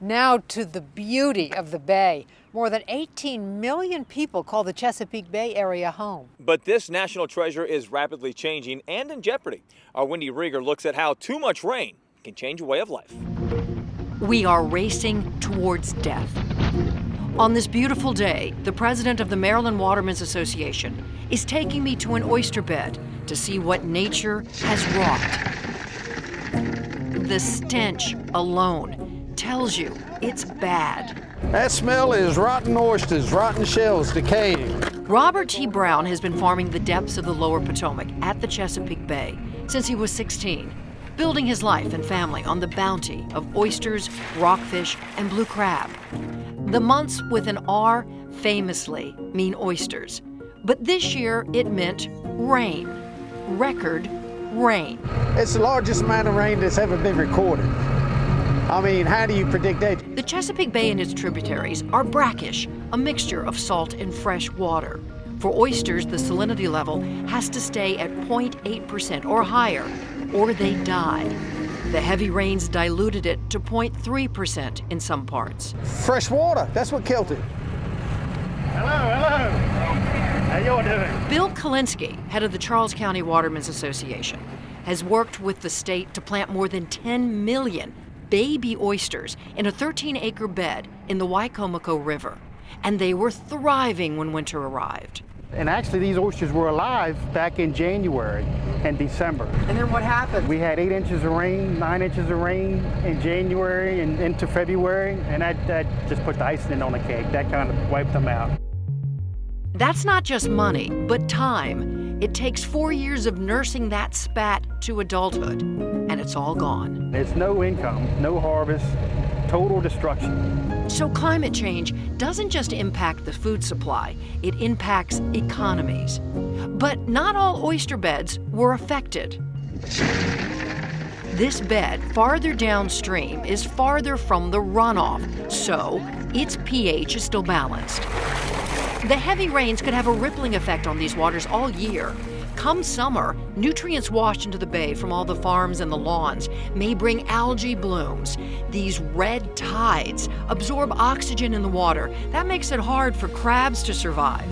Now to the beauty of the bay. More than 18 million people call the Chesapeake Bay area home. But this national treasure is rapidly changing and in jeopardy. Our Wendy Rieger looks at how too much rain can change a way of life. We are racing towards death. On this beautiful day, the president of the Maryland Watermen's Association is taking me to an oyster bed to see what nature has wrought. The stench alone tells you it's bad. That smell is rotten oysters, rotten shells, decaying. Robert T. Brown has been farming the depths of the lower Potomac at the Chesapeake Bay since he was 16, building his life and family on the bounty of oysters, rockfish, and blue crab. The months with an R famously mean oysters, but this year it meant rain, record rain. It's the largest amount of rain that's ever been recorded. I mean, how do you predict that? The Chesapeake Bay and its tributaries are brackish, a mixture of salt and fresh water. For oysters, the salinity level has to stay at 0.8% or higher, or they die. The heavy rains diluted it to 0.3% in some parts. Fresh water, that's what killed it. Hello. How y'all doing? Bill Kalinsky, head of the Charles County Watermen's Association, has worked with the state to plant more than 10 million baby oysters in a 13-acre bed in the Wicomico River. And they were thriving when winter arrived. And actually, these oysters were alive back in January and December. And then what happened? We had 8 inches of rain, 9 inches of rain in January and into February, and that just put the icing on the cake. That kind of wiped them out. That's not just money, but time. It takes 4 years of nursing that spat to adulthood, and it's all gone. It's no income, no harvest, total destruction. So climate change doesn't just impact the food supply, it impacts economies. But not all oyster beds were affected. This bed farther downstream is farther from the runoff, so its pH is still balanced. The heavy rains could have a rippling effect on these waters all year. Come summer, nutrients washed into the bay from all the farms and the lawns may bring algae blooms. These red tides absorb oxygen in the water. That makes it hard for crabs to survive.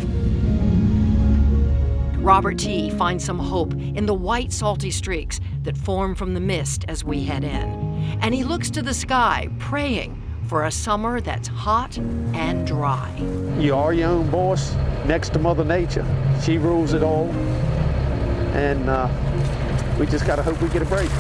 Robert T. finds some hope in the white salty streaks that form from the mist as we head in. And he looks to the sky, praying for a summer that's hot and dry. You are your own boss next to Mother Nature. She rules it all. And we just gotta hope we get a break.